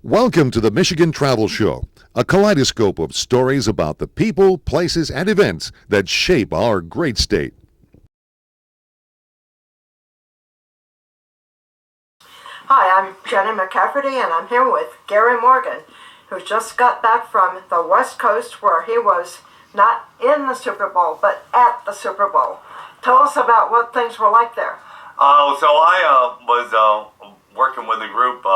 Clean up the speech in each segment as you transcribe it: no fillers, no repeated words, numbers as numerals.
Welcome to the Michigan Travel Show, a kaleidoscope of stories about the people, places, and events that shape our great state. Hi, I'm Jennie McCafferty, and I'm here with Gary Morgan, who just got back from the West Coast, where he was not in the Super Bowl, but at the Super Bowl. Tell us about what things were like there. So I was working with a group,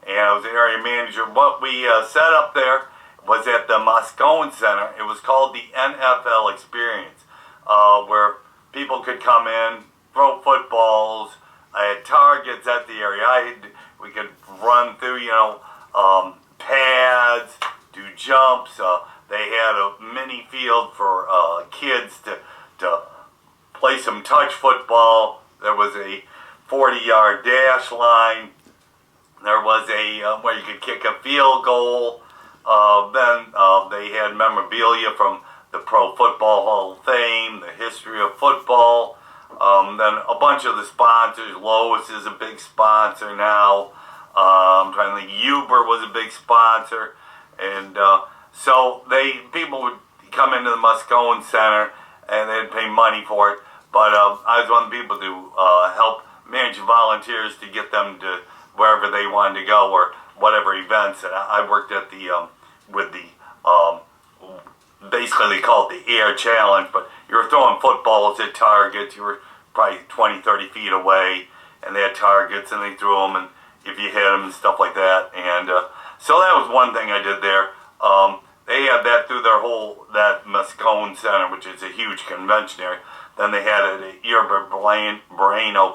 and I was the area manager. What we set up there was at the Moscone Center. It was called the NFL Experience, where people could come in, throw footballs. I had targets at the area. We could run through, pads, do jumps. They had a mini field for kids to play some touch football. There was a 40-yard dash line. There was a where you could kick a field goal. Then they had memorabilia from the Pro Football Hall of Fame, the history of football. Then a bunch of the sponsors. Lois is a big sponsor now. I'm trying to think. Uber was a big sponsor, and so people would come into the Moscone Center and they'd pay money for it. But I was one of the people to help manage volunteers to get them to wherever they wanted to go or whatever events. And I worked at basically they called it the Air Challenge, but you were throwing footballs at targets. You were probably 20, 30 feet away, and they had targets, and they threw them, and if you hit them and stuff like that. And so that was one thing I did there. They had that through that Moscone Center, which is a huge convention area. Then they had it at Yerba Buena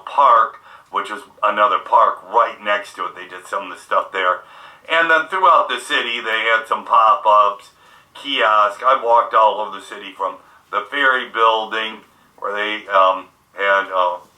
Park, which was another park right next to it. They did some of the stuff there. And then throughout the city, they had some pop-ups, kiosks. I walked all over the city from the Ferry Building, where they had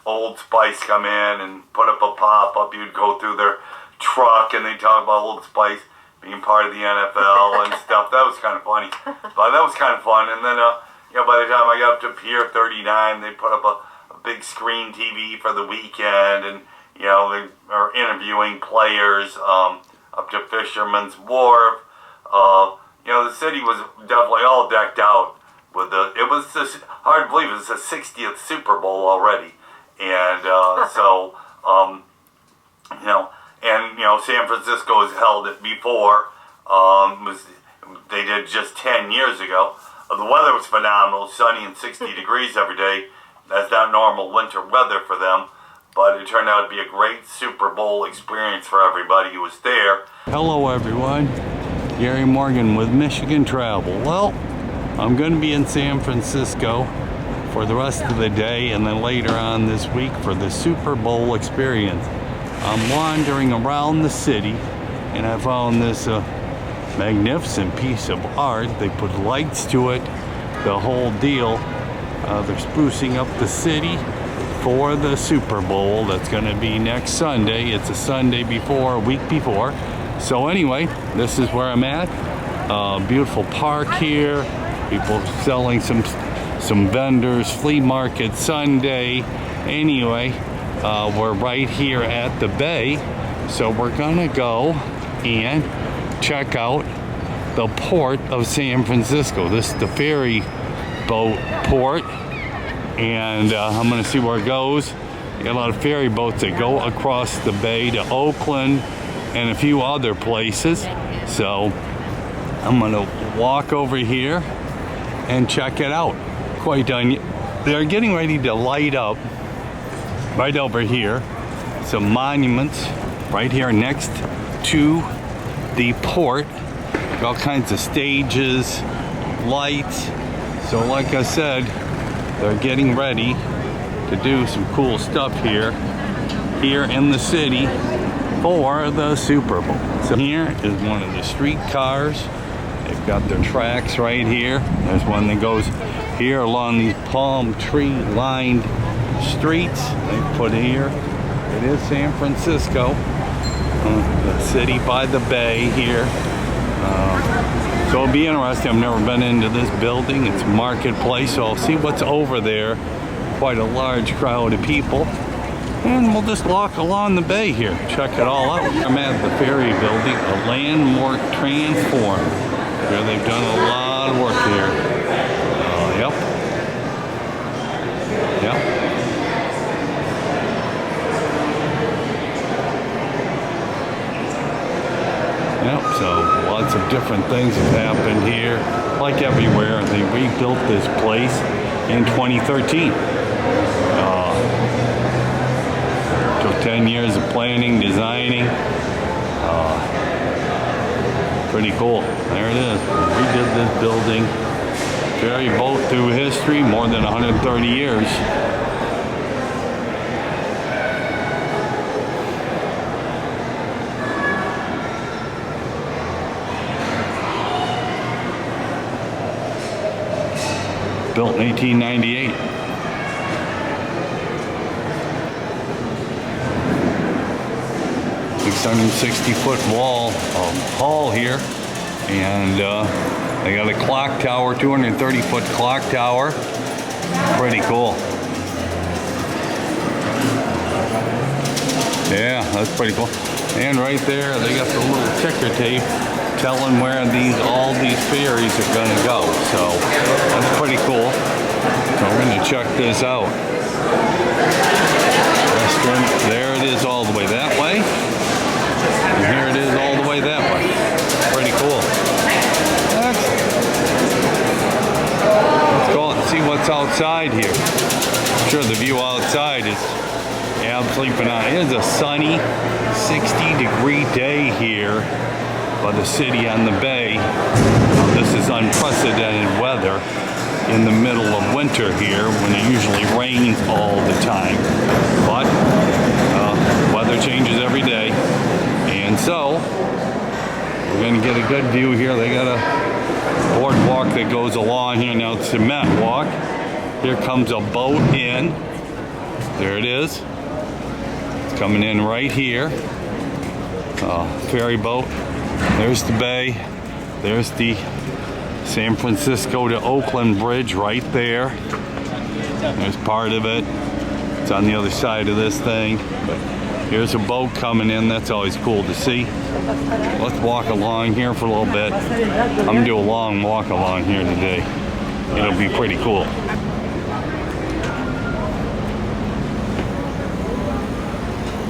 Old Spice come in and put up a pop-up. You'd go through their truck, and they'd talk about Old Spice being part of the NFL and stuff. That was kind of funny. But that was kind of fun. And then, by the time I got up to Pier 39, they put up a big screen TV for the weekend, and they are interviewing players up to Fisherman's Wharf. The city was definitely all decked out with it was hard to believe it was the 60th Super Bowl already, and San Francisco has held it before. They did just 10 years ago. The weather was phenomenal, sunny and 60 degrees every day. That's not normal winter weather for them, but it turned out to be a great Super Bowl experience for everybody who was there. Hello everyone, Gary Morgan with Michigan Travel. Well, I'm going to be in San Francisco for the rest of the day, and then later on this week for the Super Bowl experience. I'm wandering around the city, and I found this magnificent piece of art. They put lights to it, the whole deal. They're sprucing up the city for the Super Bowl that's going to be next Sunday. It's a Sunday before, a week before. So anyway, this is where I'm at. Beautiful park here. People selling some vendors, flea market Sunday. Anyway, we're right here at the bay. So we're gonna go and check out the port of San Francisco. This is the ferry boat port, and I'm gonna see where it goes. You got a lot of ferry boats that go across the bay to Oakland and a few other places. So I'm gonna walk over here and check it out. Quite done. They're getting ready to light up right over here some monuments right here next to the port. All kinds of stages, lights. So like I said, they're getting ready to do some cool stuff here in the city for the Super Bowl. So here is one of the streetcars. They've got their tracks right here. There's one that goes here along these palm tree lined streets they put here. It is San Francisco, the city by the bay here. So it'll be interesting. I've never been into this building. It's a marketplace, so I'll see what's over there. Quite a large crowd of people. And we'll just walk along the bay here, check it all out. I'm at the ferry building, a landmark transform. Here they've done a lot of work here. Yep. Yep, so lots of different things have happened here. Like everywhere, they rebuilt this place in 2013. Took 10 years of planning, designing. Pretty cool. There it is. We did this building. Ferry boat through history, more than 130 years. Built in 1898. $660-foot wall hall here, and they got a clock tower, 230-foot clock tower. Pretty cool. Yeah, that's pretty cool. And right there, they got the little ticker tape telling where all these ferries are going to go. So that's pretty cool. So we're going to check this out. Restaurant, there it is all the way that way. And here it is all the way that way. Pretty cool. Let's go out and see what's outside here. I'm sure the view outside is absolutely phenomenal. It is a sunny 60-degree day here by the city on the bay. This is unprecedented weather in the middle of winter here when it usually rains all the time. But weather changes every day. And so we're going to get a good view here. They got a boardwalk that goes along here. Now it's cement walk. Here comes a boat in. There it is. It's coming in right here. Ferry boat. There's the bay. There's the San Francisco to Oakland Bridge right there. There's part of it. It's on the other side of this thing. But here's a boat coming in. That's always cool to see. Let's walk along here for a little bit. I'm going to do a long walk along here today. It'll be pretty cool.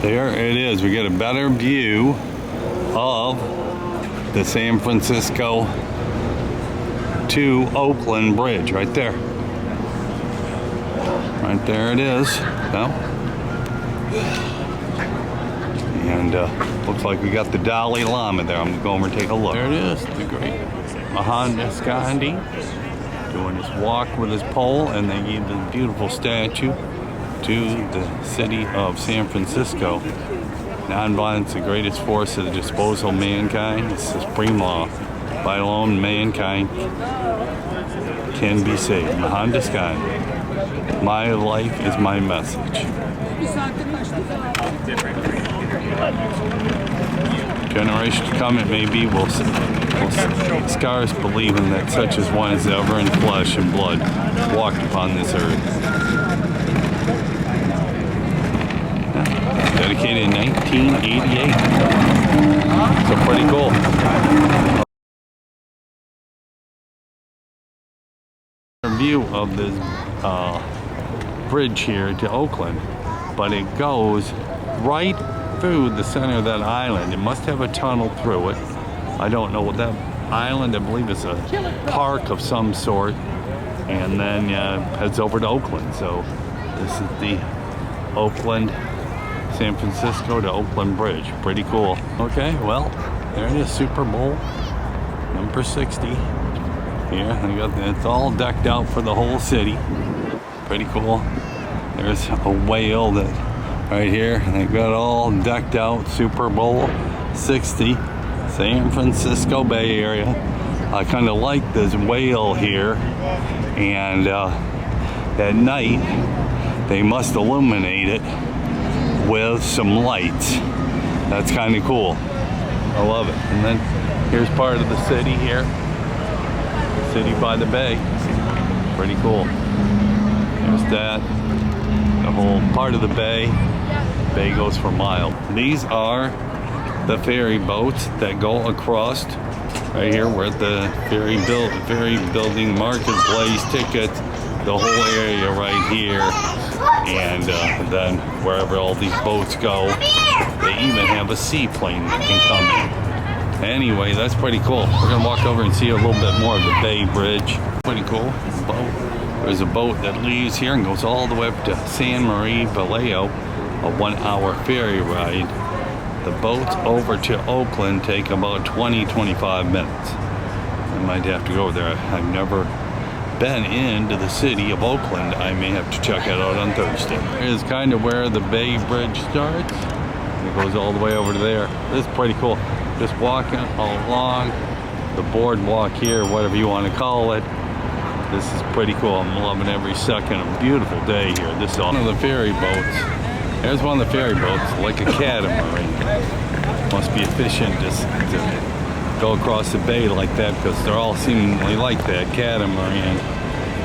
There it is. We get a better view of the San Francisco to Oakland Bridge right there. Right there it is. No? And looks like we got the Dalai Lama there. I'm going to go over and take a look. There it is, the great Mahatma Gandhi doing his walk with his pole, and they gave this beautiful statue to the city of San Francisco. Nonviolence, the greatest force at the disposal of mankind. It's the supreme law. By alone, mankind can be saved. Mahatma Gandhi. My life is my message. Generations to come, it may be, will scars believing that such as one as ever in flesh and blood walked upon this earth. Dedicated in 1988. So pretty cool. View of this bridge here to Oakland, but it goes right through the center of that island. It must have a tunnel through it. I don't know what that island, I believe it's a park of some sort, and then heads over to Oakland. So this is the Oakland, San Francisco to Oakland Bridge. Pretty cool. Okay, well, there it is, Super Bowl number 60. Yeah, it's all decked out for the whole city. Pretty cool. There's a whale that right here. They've got all decked out. Super Bowl 60, San Francisco Bay Area. I kind of like this whale here. And at night, they must illuminate it with some lights. That's kind of cool. I love it. And then here's part of the city here. City by the bay. Pretty cool. There's that. The whole part of the bay. Bay goes for miles. These are the ferry boats that go across. Right here, we're at the ferry building marketplace ticket. The whole area right here, and then wherever all these boats go, they even have a seaplane that can come in. Anyway, that's pretty cool. We're gonna walk over and see a little bit more of the Bay Bridge. Pretty cool boat. There's a boat that leaves here and goes all the way up to San Marie Vallejo, a 1-hour ferry ride. The boats over to Oakland take about 20-25 minutes. I might have to go over there. I've never been into the city of Oakland. I may have to check it out on Thursday. Here's kind of where the Bay Bridge starts. It goes all the way over to there. This is pretty cool. Just walking along the boardwalk here, whatever you want to call it. This is pretty cool. I'm loving every second. A beautiful day here. This is one of the ferry boats. There's one of the ferry boats, like a catamaran. Must be efficient to go across the bay like that, because they're all seemingly like that, catamaran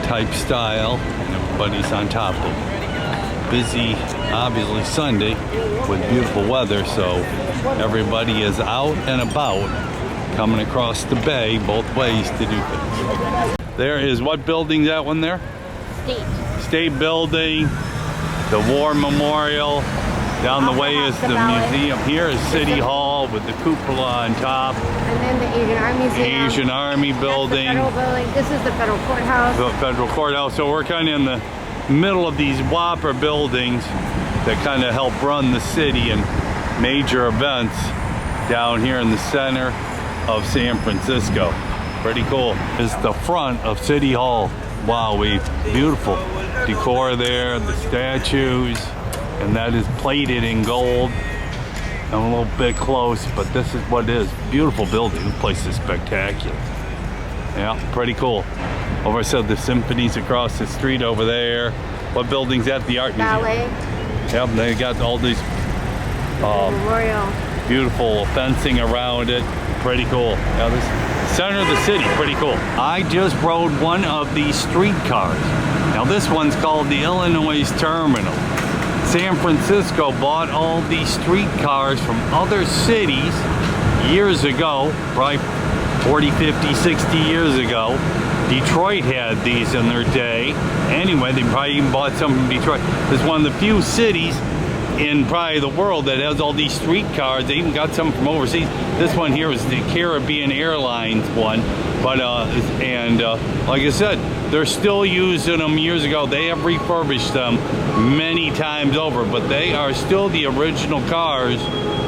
type style, and everybody's on top of it. Busy, obviously Sunday, with beautiful weather, so everybody is out and about, coming across the bay both ways to do things. There is, what building's that one there? State Building, the War Memorial. Down the way is the museum. Here is City Hall with the cupola on top. And then the Asian Army Museum. Asian Army Building. That's the federal building. This is the federal courthouse. The federal courthouse. So we're kind of in the middle of these whopper buildings that kind of help run the city and major events down here in the center of San Francisco. Pretty cool. It's the front of City Hall. Wow, beautiful decor there, the statues, and that is plated in gold. I'm a little bit close, but this is what it is. Beautiful building. This place is spectacular. Yeah, pretty cool. Over I said the symphony's across the street over there. What building's that? The Art Museum. Ballet. Yep, they got all these Memorial. beautiful fencing around it. Pretty cool. Yeah, this center of the city, pretty cool. I just rode one of these streetcars. Now this one's called the Illinois Terminal. San Francisco bought all these streetcars from other cities years ago, probably 40, 50, 60 years ago. Detroit had these in their day. Anyway, they probably even bought some from Detroit. It's one of the few cities in probably the world that has all these streetcars. They even got some from overseas. This one here is the Caribbean Airlines one. But, like I said, they're still using them years ago. They have refurbished them many times over, but they are still the original cars.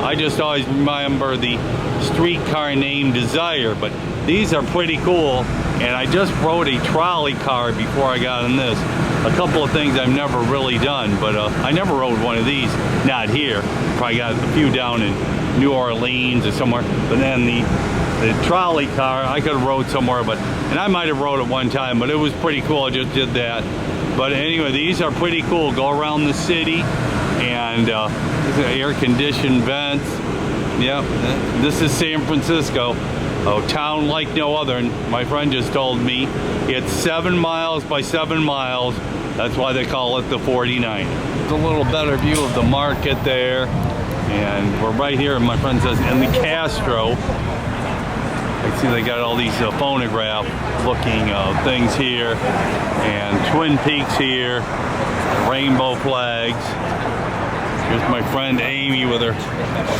I just always remember the streetcar named Desire, but these are pretty cool. And I just rode a trolley car before I got in this. A couple of things I've never really done, but I never rode one of these, not here. Probably got a few down in New Orleans or somewhere. But then the trolley car, I could have rode somewhere, and I might have rode it one time, but it was pretty cool. I just did that. But anyway, these are pretty cool. Go around the city, and air-conditioned vents. Yep, this is San Francisco. A town like no other. And my friend just told me it's 7 miles by 7 miles. That's why they call it the 49. It's a little better view of the market there. And we're right here, my friend says, in the Castro. I see they got all these phonograph looking things here. And Twin Peaks here. Rainbow flags. Here's my friend Amy with her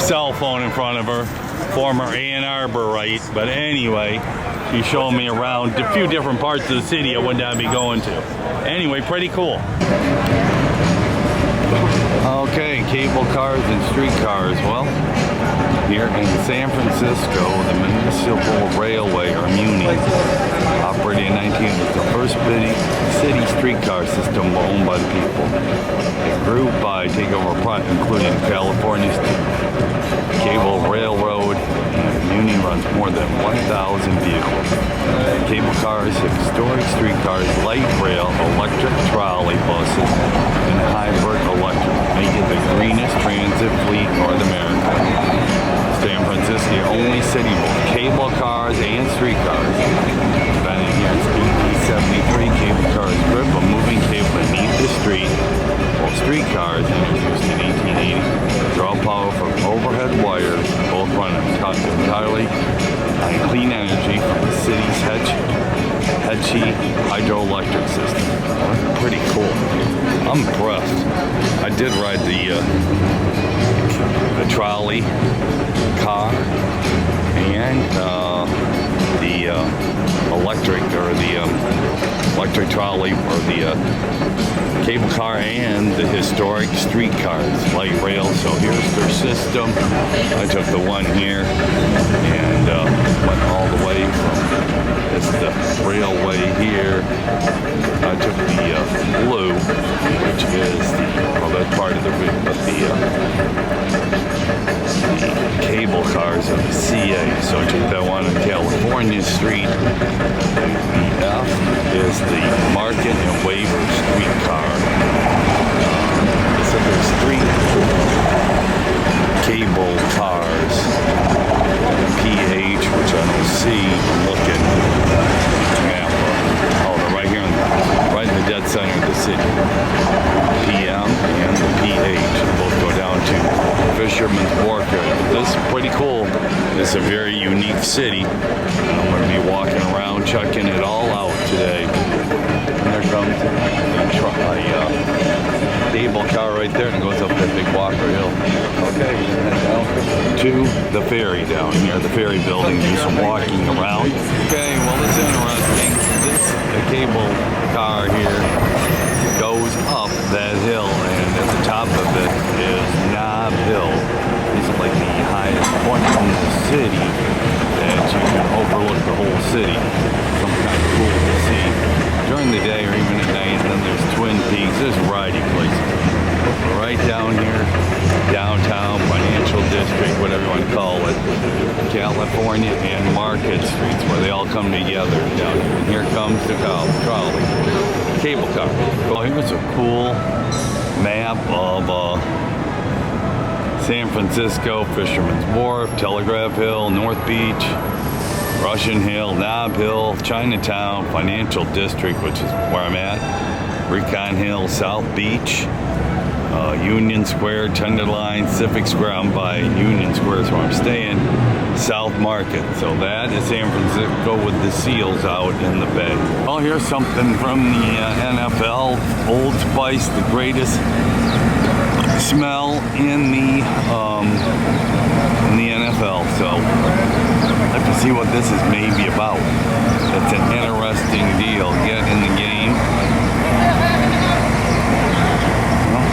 cell phone in front of her. Former Ann Arborite, but anyway, she's showing me around a few different parts of the city I would not be going to. Anyway, pretty cool. Okay, cable cars and streetcars. Well, here in San Francisco, the Municipal Railway, or MUNI, operated in 19, was the first city streetcar system owned by the people. It grew by takeover, including California's Cable Railroad, and MUNI runs more than 1,000 vehicles. Cable cars, historic streetcars, light rail, electric trolley buses, and hybrid electric, make it the greenest transit fleet in North America. San Francisco, the only city with cable cars and streetcars. Been in here since 1873. Cable cars grip a moving cable beneath the street, while streetcars introduced in 1880 draw power from overhead wires, both run entirely on clean energy from the city's Hetchy hydroelectric system. That's pretty cool. I'm impressed. I did ride the trolley car and the electric trolley, or the cable car, and the historic streetcars, light rail. So here's their system. I took the one here and went all the way from the railway here. I took the blue, which is that's part of the cable cars of the CA. So I took that one on California Street. The F is the Market and Waiver streetcar. So there's 3 cable cars. PH, which I don't see. I'm looking. They're right here, right in the dead center of the city. PM and the PH both go down to Fisherman's Wharf area. This is pretty cool. This is a very unique city. I'm going to be walking around checking it all out today. And there comes a cable car right there, and it goes up that big Walker Hill. Okay, and down to the ferry down here, the ferry building. Do some walking around. Okay, well, it's interesting. The cable car here goes up that hill, and at the top of it is Knob Hill. It's like the highest point in the city that you can overlook the whole city. Some kind of cool to see during the day or even at night. And then there's Twin Peaks. There's variety places. Right down here, downtown, financial district, whatever you want to call it, California and Market Streets, where they all come together down here. And here comes the trolley, cable car. Well, here's a cool map of San Francisco, Fisherman's Wharf, Telegraph Hill, North Beach, Russian Hill, Nob Hill, Chinatown, Financial District, which is where I'm at, Recon Hill, South Beach, Union Square, Tenderloin, Civic Square. I'm by Union Square, so I'm staying. South Market. So that is San Francisco with the seals out in the bay. Well, here's something from the NFL. Old Spice, the greatest smell in the NFL. So I'd like to see what this is maybe about. It's an interesting deal. Get in the game.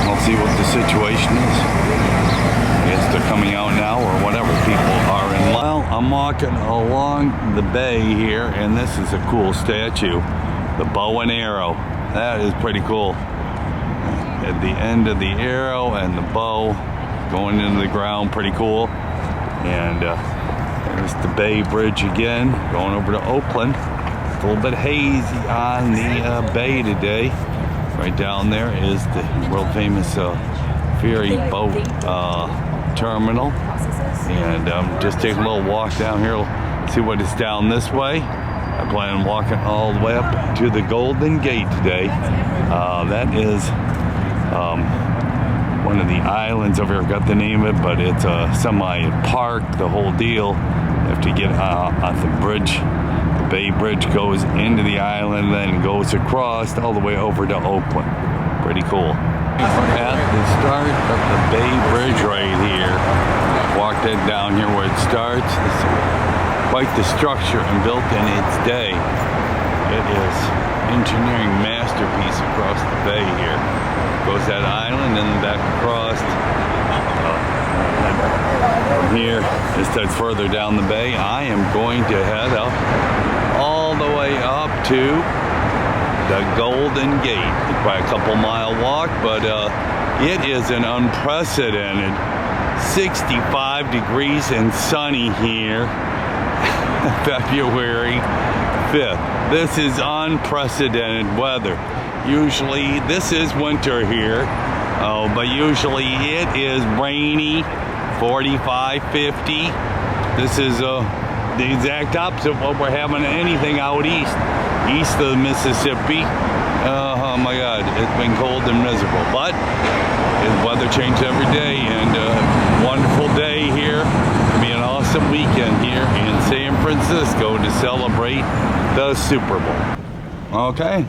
I'll see what the situation is. I guess they're coming out now or whatever. People are in line. Well, I'm walking along the bay here, and this is a cool statue. The bow and arrow. That is pretty cool. At the end of the arrow and the bow going into the ground. Pretty cool. And there's the Bay Bridge again, going over to Oakland. It's a little bit hazy on the bay today. Right down there is the world famous ferry boat terminal. And just taking a little walk down here, see what is down this way. I plan on walking all the way up to the Golden Gate today. That is one of the islands over here. I forgot the name of it, but it's a semi-park, the whole deal. You have to get on the bridge. The Bay Bridge goes into the island, then goes across all the way over to Oakland. Pretty cool. At the start of the Bay Bridge right here, walked it down here where it starts. It's quite the structure and built in its day. It is engineering masterpiece across the bay here. Goes that island and then back across. From here, it starts further down the bay. I am going to head up all the way up to the Golden Gate. It's probably a couple mile walk, but it is an unprecedented 65 degrees and sunny here. February 5th. This is unprecedented weather. Usually, this is winter here, but usually it is rainy, 45, 50. This is the exact opposite of what we're having anything out east of the Mississippi. Oh my God, it's been cold and miserable, but the weather changed every day, and wonderful day here. It'll be an awesome weekend here in San Francisco to celebrate the Super Bowl. Okay,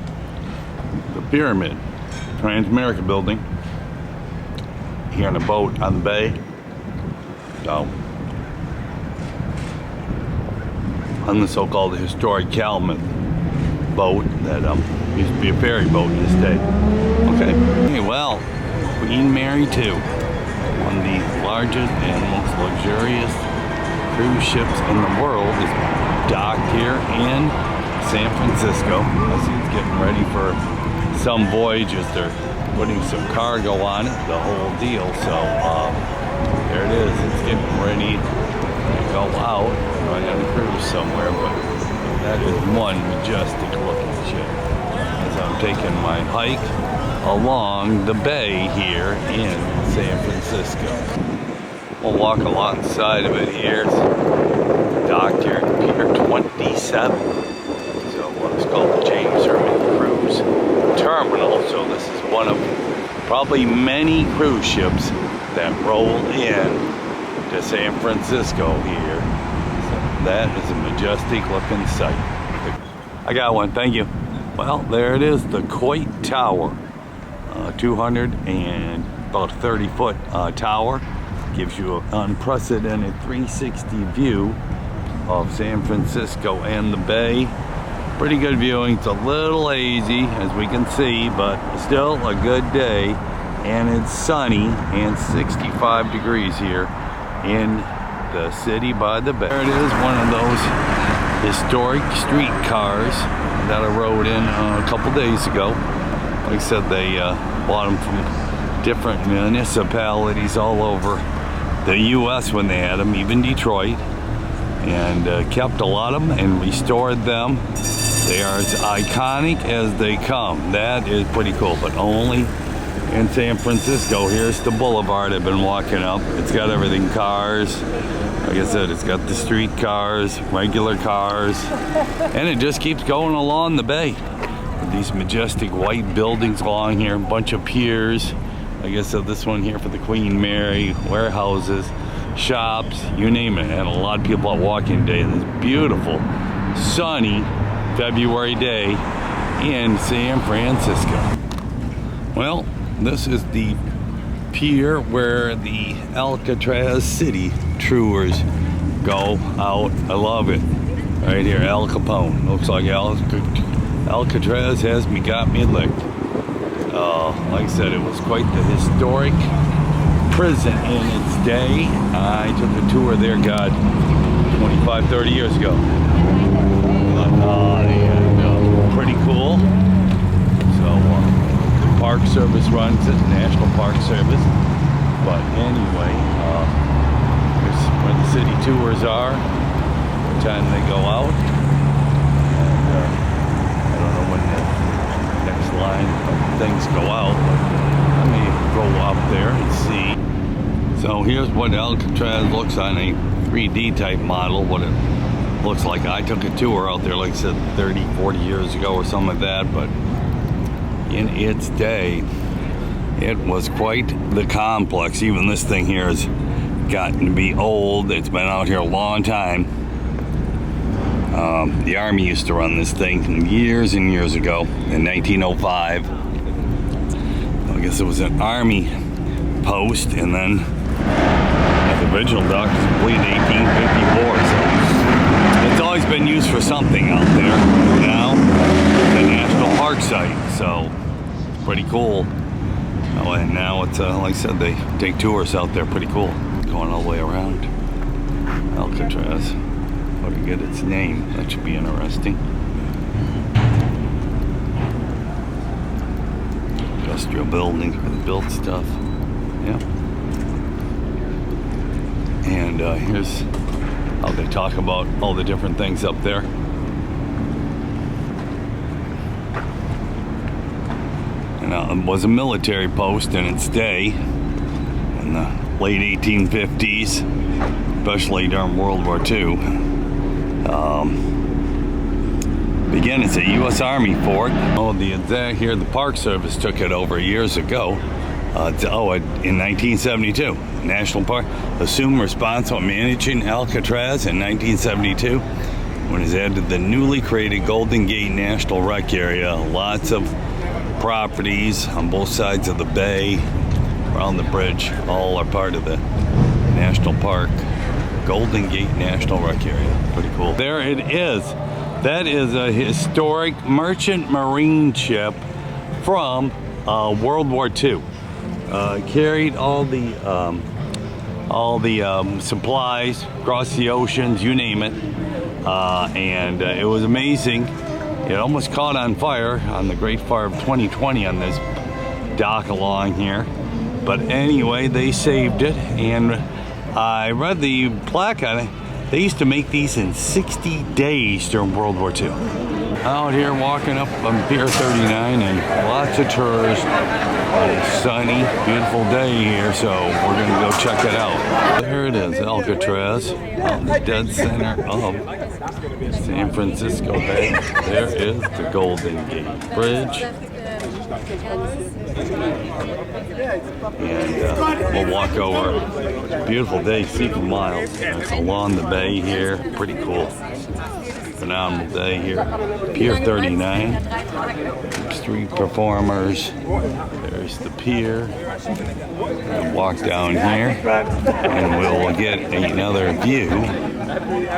the Pyramid, Trans-America building, here on a boat on the bay. So, on the so-called historic Calumet boat that used to be a ferry boat in this day. Okay. Hey, well, Queen Mary II, one of the largest and most luxurious cruise ships in the world, is docked here in San Francisco. I see it's getting ready for some voyages. They're putting some cargo on it, the whole deal. So there it is. It's getting ready to go out on a cruise somewhere, but that is one majestic looking ship as I'm taking my hike along the bay here in San Francisco. We'll walk alongside of it here. It's docked here at Pier 27. So what's called the James Herman Cruise Terminal. So this is one of probably many cruise ships that roll in to San Francisco here. That is a majestic looking sight. I got one, thank you. Well, there it is, the Coit Tower. 200 and about 30-foot tower. Gives you an unprecedented 360 view of San Francisco and the bay. Pretty good viewing. It's a little hazy, as we can see, but still a good day. And it's sunny and 65 degrees here in the city by the bay. There it is, one of those historic streetcars that I rode in a couple days ago. Like I said, they bought them from different municipalities all over the U.S. when they had them, even Detroit, and kept a lot of them and restored them. They are as iconic as they come. That is pretty cool, but only in San Francisco. Here's the boulevard I've been walking up. It's got everything, cars. Like I said, it's got the street cars, regular cars, and it just keeps going along the bay. With these majestic white buildings along here, a bunch of piers. Like I said, this one here for the Queen Mary, warehouses, shops, you name it. And a lot of people out walking today. This beautiful, sunny February day in San Francisco. Well, this is the pier where the Alcatraz City tours go out. I love it. Right here, Al Capone. Looks like Alcatraz has got me licked. Like I said, it was quite the historic prison in its day. I took a tour there, God, 25, 30 years ago. Pretty cool. So, the Park Service runs it, National Park Service. But anyway, here's where the city tours are, what time they go out. And I don't know when the next line of things go out, but I may go up there and see. So here's what Alcatraz looks on a 3D type model, what it looks like. I took a tour out there, like I said, 30, 40 years ago or something like that, but in its day, it was quite the complex. Even this thing here has gotten to be old. It's been out here a long time. The Army used to run this thing years and years ago in 1905. I guess it was an Army post, and then the original dock was completed in 1854. So it's always been used for something out there. Now, it's a national park site, so it's pretty cool. Oh, and now it's, like I said, they take tours out there. Pretty cool. Going all the way around Alcatraz. How to get its name. That should be interesting. Industrial buildings where they built stuff. Yeah. And here's how they talk about all the different things up there. And it was a military post in its day in the late 1850s, especially during World War II. Again, it's a U.S. Army fort. Oh, the Park Service took it over years ago. In 1972, National Park assumed responsible managing Alcatraz in 1972 when it was added to the newly created Golden Gate National Rec Area. Lots of properties on both sides of the bay, around the bridge, all are part of the National Park Golden Gate National Rec Area. Pretty cool. There it is. That is a historic merchant marine ship from World War II. Carried all the supplies across the oceans, you name it, and it was amazing. It almost caught on fire on the Great Fire of 2020 on this dock along here, but anyway, they saved it. And I read the plaque on it. They used to make these in 60 days during World War II. Out here walking up on Pier 39 and lots of tourists. It's sunny, beautiful day here, so we're gonna go check it out. There it is, Alcatraz, out in the dead center of San Francisco Bay. There is the Golden Gate Bridge. And we'll walk over. Beautiful day, see for miles. It's along the bay here, pretty cool. Phenomenal day here. Pier 39. Street performers. There's the pier. We'll walk down here and we'll get another view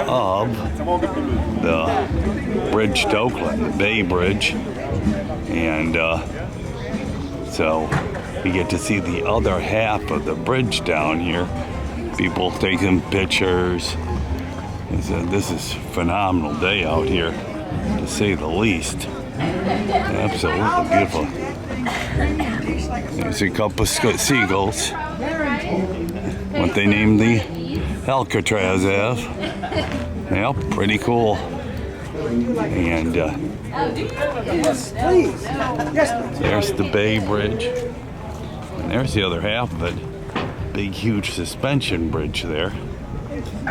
of the bridge to Oakland, the Bay Bridge. And so we get to see the other half of the bridge down here. People taking pictures. This is a phenomenal day out here, to say the least. Absolutely beautiful. There's a couple of seagulls. What they named the Alcatraz as. Yep, pretty cool. And there's the Bay Bridge. And there's the other half of it. Big, huge suspension bridge there.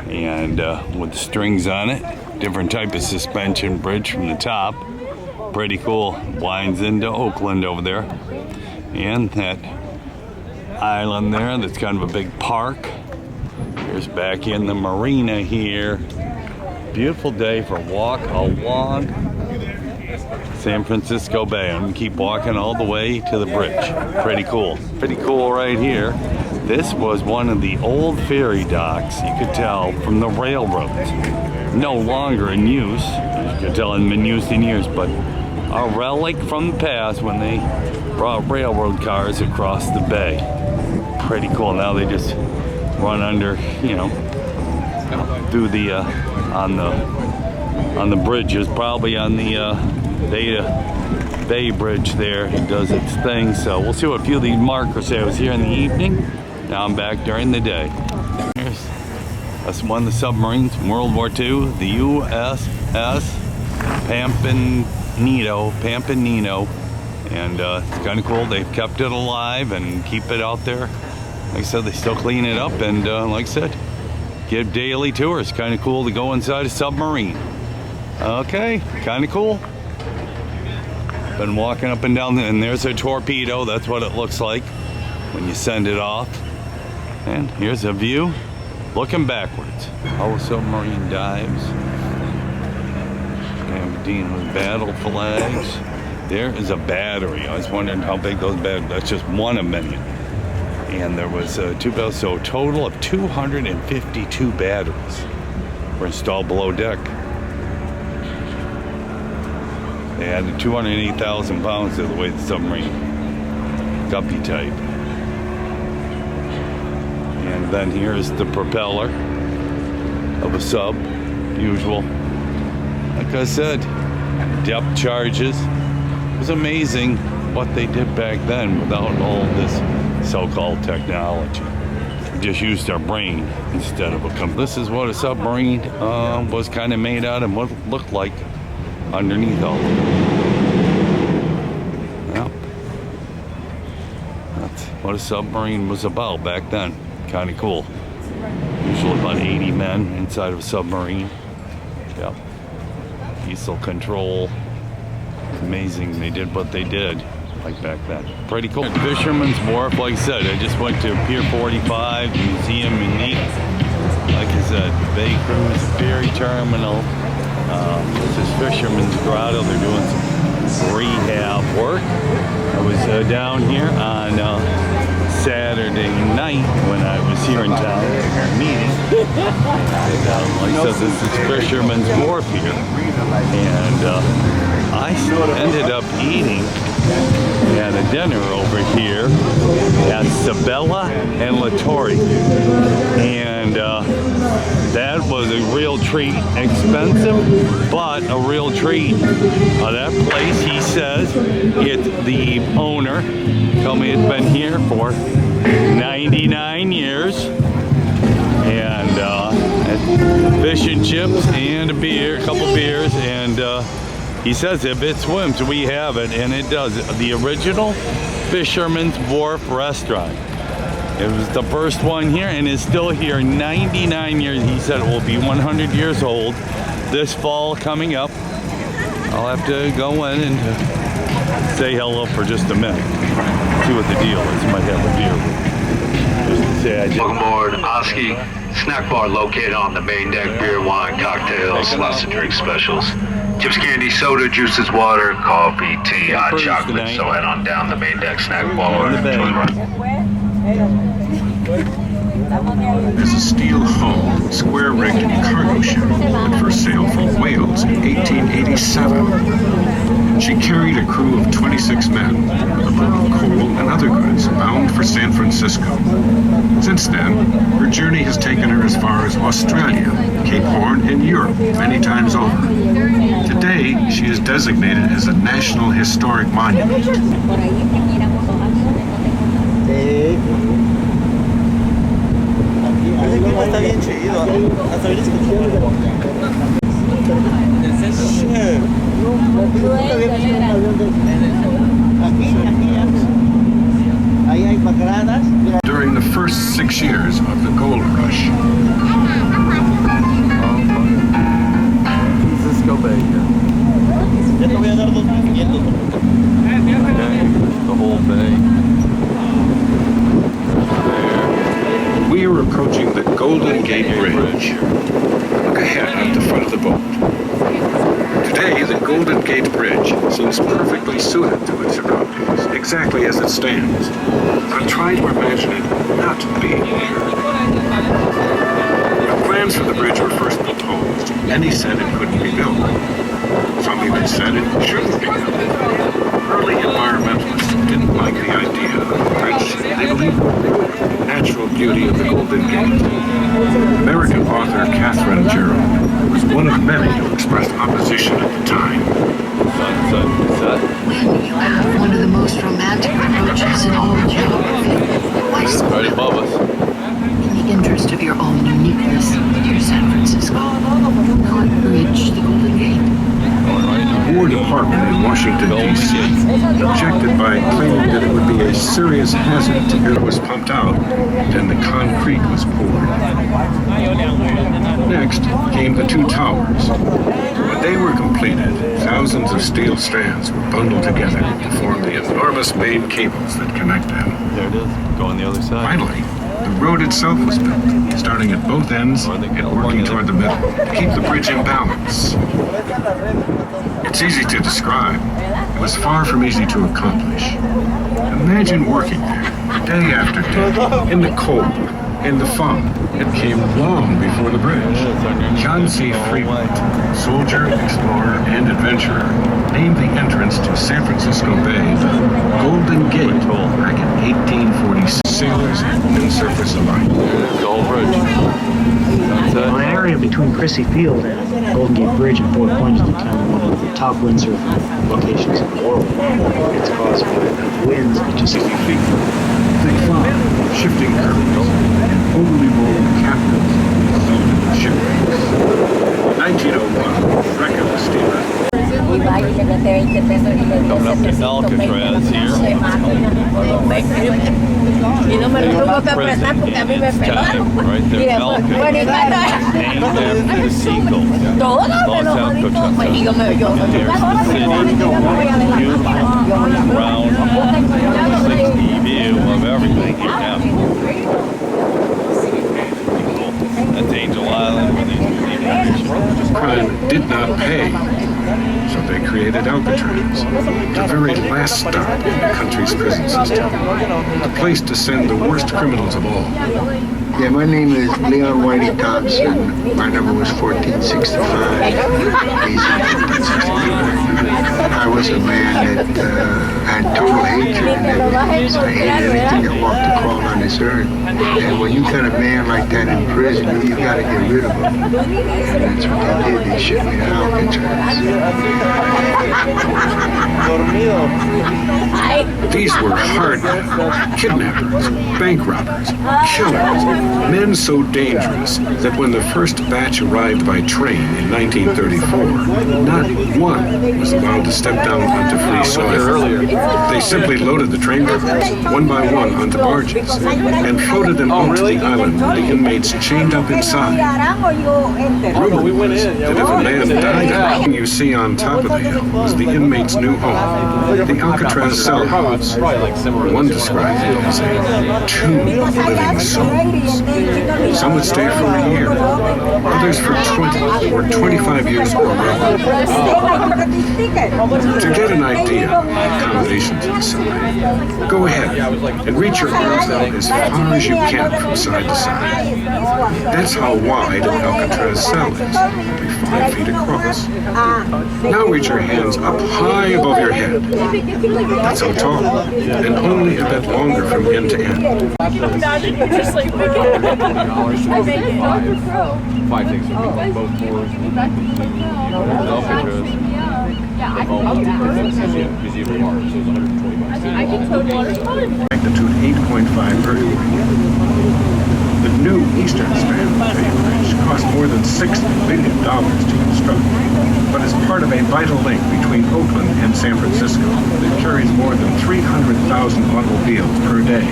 And with strings on it, different type of suspension bridge from the top. Pretty cool. Winds into Oakland over there. And that island there, that's kind of a big park. Here's back in the marina here. Beautiful day for a walk along San Francisco Bay. I'm gonna keep walking all the way to the bridge. Pretty cool. Pretty cool right here. This was one of the old ferry docks, you could tell, from the railroads. No longer in use. You could tell it hadn't been used in years, but a relic from the past when they brought railroad cars across the bay. Pretty cool. Now they just run under, through the on the bridges, probably on the Bay Bridge there. It does its thing. So we'll see what a few of these markers say. I was here in the evening. Now I'm back during the day. That's one of the submarines from World War II, the USS Pampanino, and it's kind of cool. They've kept it alive and keep it out there. Like I said, they still clean it up, and like I said, give daily tours. Kind of cool to go inside a submarine. Okay, kind of cool. Been walking up and down, and there's a torpedo. That's what it looks like when you send it off. And here's a view looking backwards. How a submarine dives. Aberdeen with battle flags. There is a battery. I was wondering how big those batteries. That's just one of many. And there was two bells, so a total of 252 batteries were installed below deck. They added 208,000 pounds to the weight of the submarine. Guppy type. And then here's the propeller of a sub, usual. Like I said, depth charges. It was amazing what they did back then without all this so-called technology. We just used our brain instead of a computer. This is what a submarine was kind of made out of, what it looked like underneath all of it. Yep. That's what a submarine was about back then. Kind of cool. Usually about 80 men inside of a submarine. Yep. diesel control. Amazing they did what they did, like back then. Pretty cool. Fisherman's Wharf, like I said, I just went to Pier 45, the museum in Neat. Like I said, Bay Cruise, Ferry Terminal. This is Fisherman's Grotto. They're doing some rehab work. I was down here on Saturday night when I was here in town for a meeting. And, like I said, this is Fisherman's Wharf here. And I ended up eating at a dinner over here at Sabella and Latore. And that was a real treat. Expensive, but a real treat. That place, he says, the owner told me it's been here for 99 years. And fish and chips and a beer, a couple beers, and he says if it swims, we have it, and it does. The original Fisherman's Wharf restaurant. It was the first one here, and is still here 99 years. He said it will be 100 years old this fall coming up. I'll have to go in and say hello for just a minute. See what the deal is. Might have a beer. Just to say I did. Welcome aboard Oski. Snack bar located on the main deck. Beer, wine, cocktails, lots of drink specials. Chips, candy, soda, juices, water, coffee, tea, hot chocolate. So head on down the main deck snack bar. Enjoy the ride. There's a steel hull, square-rigged cargo ship that first sailed from Wales in 1887. She carried a crew of 26 men with a load of coal and other goods bound for San Francisco. Since then, her journey has taken her as far as Australia, Cape Horn, and Europe many times over. Today, she is designated as a National Historic Monument. Está bien chido. Hasta ahorita During the first 6 years of the gold rush, Francisco Bay here. The whole bay. we are approaching the Golden Gate Bridge. Look ahead at the front of the boat. Today, the Golden Gate Bridge seems perfectly suited to its surroundings, exactly as it stands. But try to imagine it not being here. When plans for the bridge were first proposed, many said it couldn't be built. Some even said it shouldn't be built. Early environmentalists didn't like the idea of the bridge. They believed in the natural beauty of the Golden Gate. American author Catherine Gerald was one of many who expressed opposition at the time. When you have one of the most romantic approaches in all geography, why split right above us. in the interest of your own uniqueness, dear San Francisco? Not bridge the Golden Gate. The War Department in Washington, D.C. objected by claiming that it would be a serious hazard to air was pumped out, then the concrete was poured. Next came the two towers. When they were completed, thousands of steel strands were bundled together to form the enormous main cables that connect them. There it is. Go on the other side. Finally, the road itself was built, starting at both ends and working toward the middle to keep the bridge in balance. It's easy to describe. It was far from easy to accomplish. Imagine working there, day after day, in the cold, in the fog. It came long before the bridge. John C. Fremont, soldier, explorer, and adventurer, named the entrance to San Francisco Bay the Golden Gate back in 1846. Sailors and surface alike. The whole bridge. Well, the area between Crissy Field and Golden Gate Bridge in Fort Point has become one of the top windsurfing locations in the world. It's caused by winds that just 60 feet, thick fog, shifting currents, and overly bold captains resulted in shipwrecks. 1901, wreck of the steamer. Coming up to Alcatraz here. Prison in its time, right there, Alcatraz, named after the seagull. Los Alcatraz There's the city, beautiful, round, 60 view of everything here now. That's Angel Island with these Crime did not pay, so they created Alcatraz, the very last stop in the country's prison system, the place to send the worst criminals of all. Yeah, my name is Leon Whitey Thompson. My number was 1465. I was a man that had total hatred and everything. I hated anything that walked the crawl on this earth. And when you got a man like that in prison, you got to get rid of him. And that's what they did. They shipped me to Alcatraz. These were hard men, kidnappers, bank robbers, killers, men so dangerous that when the first batch arrived by train in 1934, not one was allowed to step down onto free soil. They simply loaded the train members, one by one, onto barges and floated them out to the island with the inmates chained up inside. Rumor was that if a man died, everything you see on top of the hill was the inmate's new home, the Alcatraz cell house. One described it as a tomb of living souls. Some would stay for a year, others for 20 or 25 years or more. To get an idea of accommodations inside, go ahead and reach your arms out as far as you can from side to side. That's how wide an Alcatraz cell is, only 5 feet across. Now reach your hands up high above your head. That's how tall, and only a bit longer from end to end. Five things for both boards. Alcatraz. Magnitude 8.5 earthquake. The new eastern span of the Bay Bridge cost more than $6 billion to construct, but is part of a vital link between Oakland and San Francisco that carries more than 300,000 automobiles per day.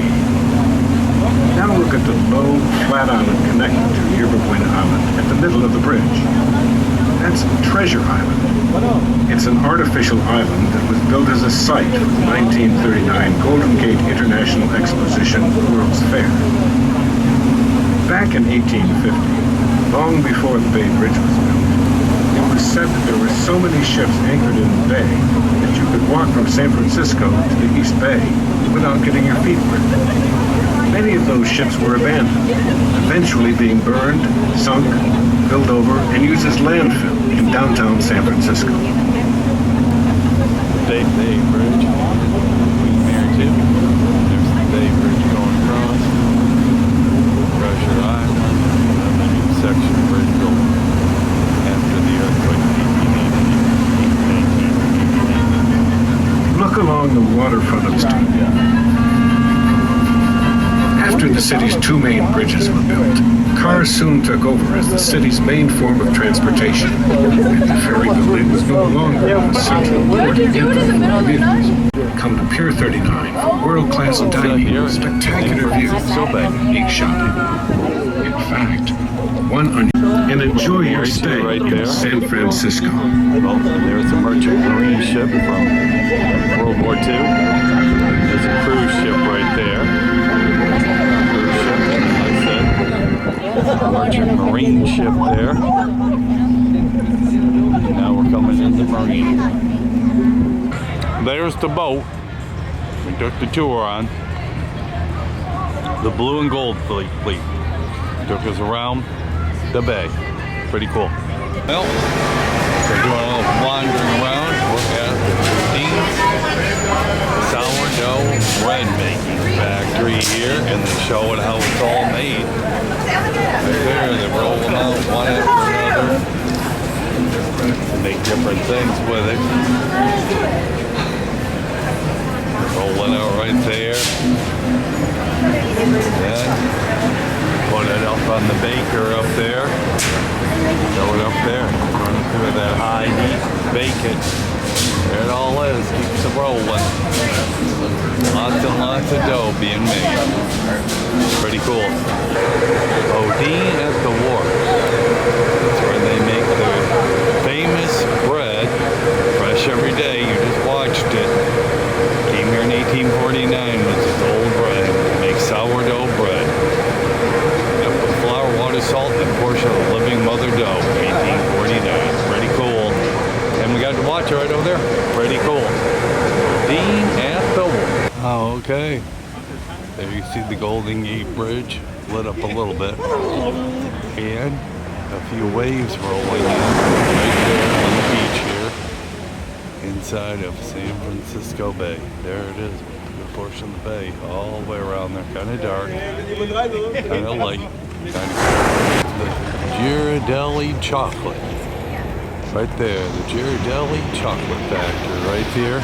Now look at the low, flat island connecting to Yerba Buena Island at the middle of the bridge. That's Treasure Island. It's an artificial island that was built as a site for the 1939 Golden Gate International Exposition World's Fair. Back in 1850, long before the Bay Bridge was built, it was said that there were so many ships anchored in the bay that you could walk from San Francisco to the East Bay without getting your feet wet. Many of those ships were abandoned, eventually being burned, sunk, filled over, and used as landfill in downtown San Francisco. Bay Bridge, Queen Mary too. There's the Bay Bridge going across. Treasure Island, and the new section bridge built after the earthquake. Look along the waterfront of the street. After the city's two main bridges were built, cars soon took over as the city's main form of transportation, and the ferry building was no longer a central port entry for commuters. Come to Pier 39 for world-class dining, spectacular views, and unique shopping. In fact, one onion, and enjoy your stay in San Francisco. Well, there's a merchant marine ship from World War II. There's a cruise ship right there. Merchant marine ship there. Now we're coming into marine. There's the boat we took the tour on. The blue and gold fleet. Took us around the bay. Pretty cool. Well, we're doing a little wandering around. Look at the sourdough bread making factory here, and they're showing how it's all made. Right there, they roll them out one after another. Make different things with it. Roll it out right there. Then put it up on the baker up there. Throw it up there. Run it through that high heat. Bake it. There it all is. Keeps it rolling. Lots and lots of dough being made. Pretty cool. Odine at the Wharf. That's where they make the famous watch right over there. Pretty cool. Dean at Bowl. Oh, okay. There you see the Golden Gate Bridge lit up a little bit. And a few waves rolling in right there on the beach here inside of San Francisco Bay. There it is, a good portion of the bay, all the way around there. Kind of dark, kind of light, kind of the Ghirardelli chocolate. Right there, the Ghirardelli chocolate factory right there.